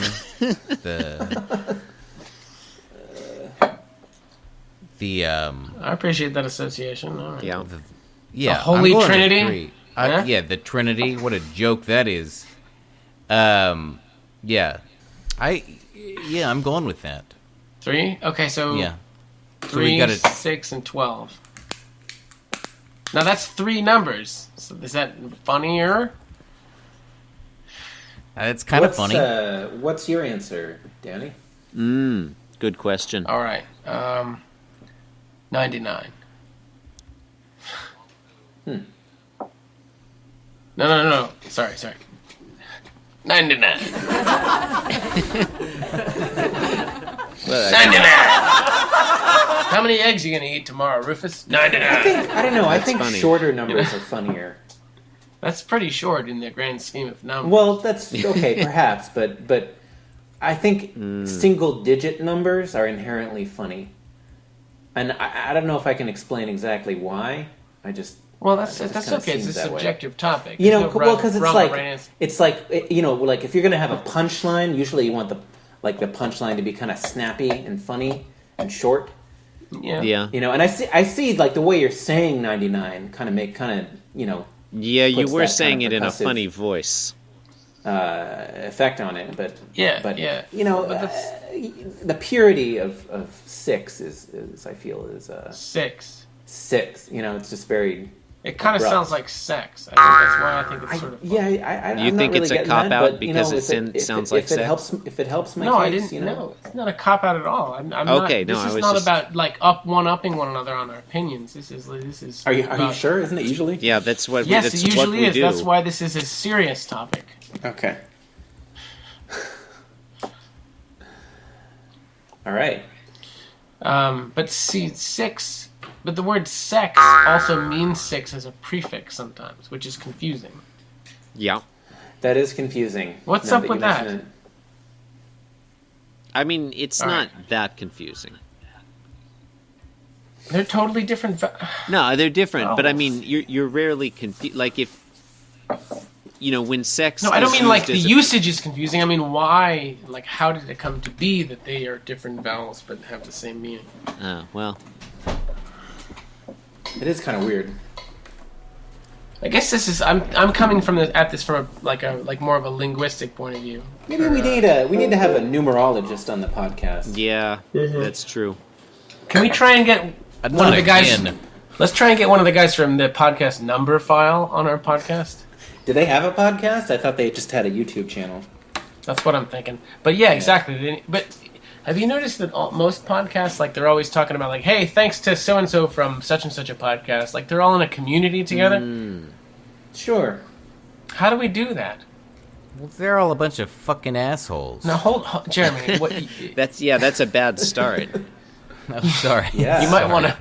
I appreciate that association. All right. Yeah. Yeah, The Holy I'm going with Trinity? 3. Yeah? Yeah, the Trinity. What a joke that is. Yeah. I'm going with that. 3? Okay, so Yeah. 3, we gotta- 6, and 12. Now that's 3 numbers. So is that funnier? It's kind of funny. What's your answer, Danny? Good question. All right. 99. No. Sorry. 99. 99. How many eggs are you gonna eat tomorrow, Rufus? 99. I don't know. I think funny. shorter numbers are funnier. That's pretty short in the grand scheme of numbers. Well, that's okay, perhaps, but I think single-digit numbers are inherently funny, and I don't know if I can explain exactly why. Well, that's it just okay. kinda It's a seems that way. subjective topic. Well, There's no because wrong or right answer. it's like if you're gonna have a punchline, usually you want the punchline to be kind of snappy and funny and short. Yeah. Yeah. And I see the way you're saying 99 Yeah, you puts were that saying kind it of in a percussive, funny voice. effect on it, but Yeah, but yeah. But that's- the purity of 6 is I feel is 6. 6. It's just very. It kind of rough. sounds like sex. I think that's why I think it's sort of fun. Yeah, You I'm think not it's really a getting cop that, out but, because it sounds like sex? If it helps my No, I case, didn't. No, it's not a cop out at all. I'm Okay, not, no, this I is was not just- about one-upping one another on our opinions. This is. Are you about- sure? Isn't it usually? Yeah, that's what. Yes, that's it usually what we is. do. That's why this is a serious topic. Okay. All right. But see, 6 But the word sex also means six as a prefix sometimes, which is confusing. Yeah. That is confusing. What's now up with you mention that? it. I mean, it's not that confusing. They're totally different. No, they're different, but I vowels. mean, you're rarely confused. Like if when sex. No, I don't is mean like used the as a- usage is confusing. I mean why? Like how did it come to be that they are different vowels but have the same meaning? Oh, well. It is kind of weird. I guess this is I'm coming from at this from a more of a linguistic point of view. Maybe we need to have a numerologist on the podcast. Yeah, Mm-hmm. that's true. Can we try and get one of the guys? Let's try and get one of the guys from the podcast number file on our podcast. Do they have a podcast? I thought they just had a YouTube channel. That's what I'm thinking. But yeah, exactly. But have you noticed that most podcasts, like they're always talking about, like, hey, thanks to so and so from such and such a podcast. Like they're all in a community together. Sure. How do we do that? Well, they're all a bunch of fucking assholes. Now hold Jeremy. What? That's a bad start. I'm sorry. Yeah. You might want to.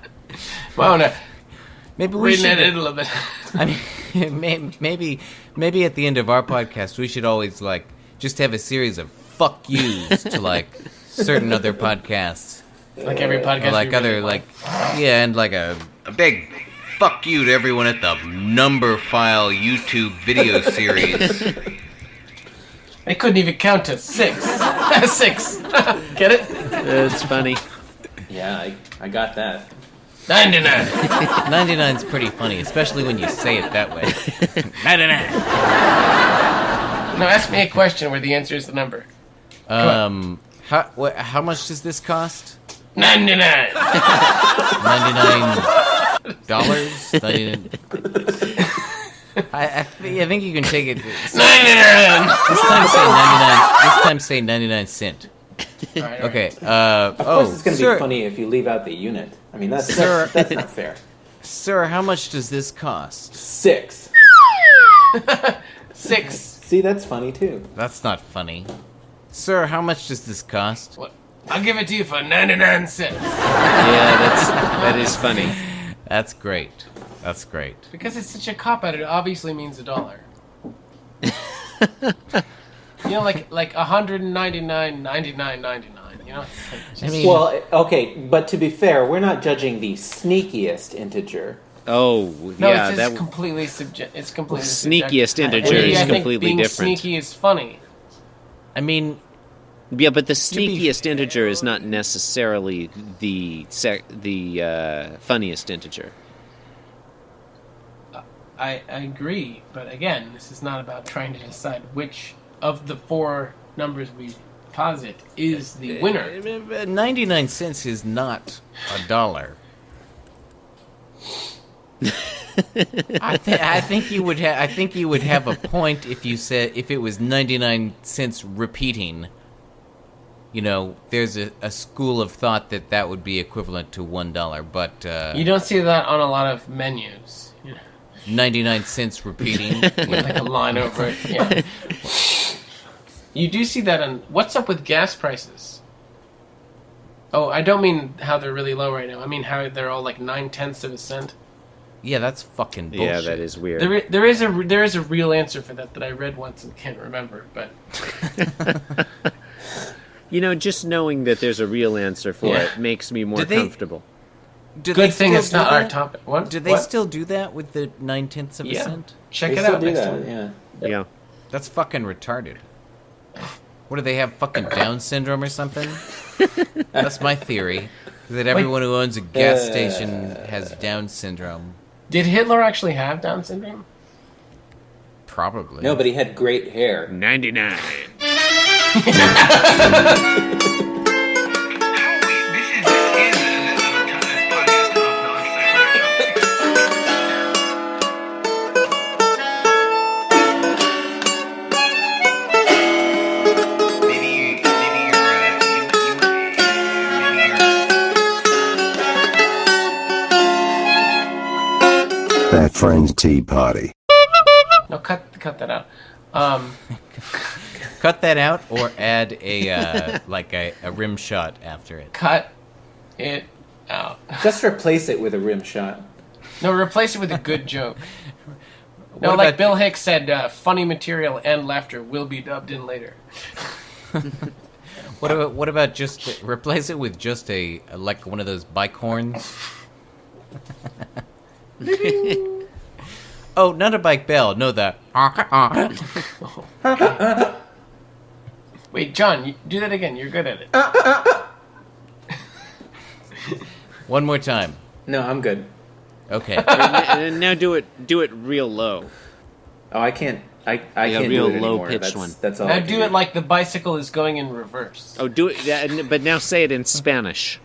Maybe we should. Renege it a little bit. I mean, maybe at the end of our podcast, we should always just have a series of fuck yous to certain other podcasts, Like every podcast. or like we other really and like a big fuck you to everyone at the Number File YouTube video series. They couldn't even count to 6. 6. Get it? That's funny. Yeah, I got that. 99. 99's pretty funny, especially when you say it that way. 99. Now ask me a question where the answer is the number. How much does this cost? 99. $99. 99. I think you can take it. 99. This time say 99 cent. All right. Okay. Of course, it's going to sir, be funny if you leave out the unit. I mean, that's not fair. Sir, how much does this cost? 6. 6. See, that's funny too. That's not funny. Sir, how much does this cost? What? I'll give it to you for 99 cents. Yeah, that is funny. That's great. That's great. Because it's such a cop-out, it obviously means $1. You know, like 199.99.99. You know, it's like just, I mean, Well, okay, but to be fair, we're not judging the sneakiest integer. Oh, no, yeah, it's that just completely subjective. It's completely Sneakiest subjective. integer And maybe is I think completely being different. Sneaky is funny. I mean, Yeah, but the sneakiest integer is not necessarily the funniest integer. I agree, but again, this is not about trying to decide which of the 4 numbers we posit is the winner. 99 cents is not $1. I think you would have a point if you said if it was 99 cents repeating. You know, there's a school of thought that would be equivalent to $1, but You don't see that on a lot of menus. You know, 99 cents repeating. with like a line over it. Yeah. You do see that on what's up with gas prices? Oh, I don't mean how they're really low right now. I mean how they're all like 9/10 of a cent. Yeah, that's fucking bullshit. Yeah, that is weird. There is a real answer for that I read once and can't remember, but Just knowing that there's a real answer for it makes me more Did they- comfortable. Do they good thing still it's do not our that? topic. What? Do they What? still do that with the 9/10 of a cent? Check They it still out do next that, time. yeah. Yeah. That's fucking retarded. What do they have, fucking Down syndrome or something? That's my theory. That everyone who owns a gas station has Down syndrome. Did Hitler actually have Down syndrome? Probably. No, but he had great hair. 99. That friend's tea party. No, cut that out. Cut that out or add a rim shot after it. Cut it Oh. Just replace it with a rim shot. No, replace it with a good joke. No, What like about- Bill Hicks said, funny material and laughter will be dubbed in later. What about just replace it with just a like one of those bike horns? Oh, not a bike bell. No, the. Wait, John, you do that again. You're good at it. One more time. No, I'm good. Okay. And now do it real low. Oh, I can't. I Yeah, can't real do it anymore. low-pitched one. That's all. Now I can do it like the bicycle is going in reverse. Oh, do it. Yeah, but now say it in Spanish.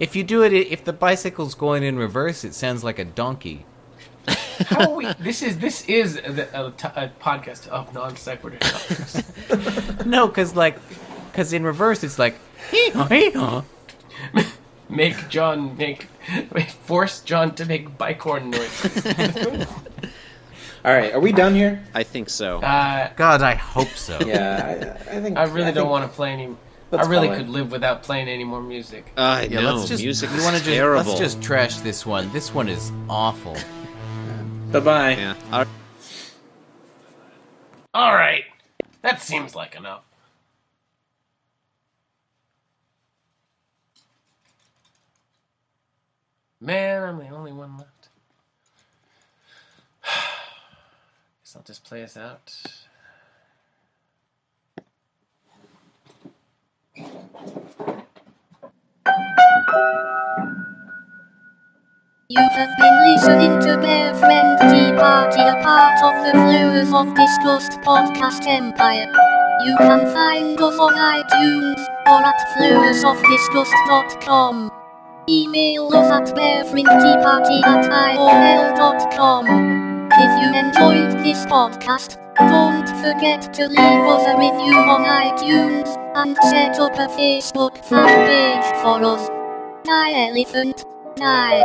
If you do it, if the bicycle's going in reverse, it sounds like a donkey. How are we? This is a podcast of non sequitur topics. No, because in reverse it's like. Force John to make bike horn noises. All right, are we done here? I think so. God, I hope so. Yeah, I think. I really don't want to play any. I Let's really call it. could live without playing any more music. I Yeah, know. let's just. Music you is wanna just, terrible. Let's just trash this one. This one is awful. Bye-bye. Yeah. All right, that seems like enough. Man, I'm the only one left. Guess I'll just play us out. You have been listening to Bear Friend Tea Party, a part of the Brewers of Disgust podcast empire. You can find us on iTunes or at brewersofdisgust.com. Email us at bearfriendteaparty@iol.com. If you enjoyed this podcast, don't forget to leave us a review on iTunes and set up a Facebook fan page for us. Nye Elephant, Nye.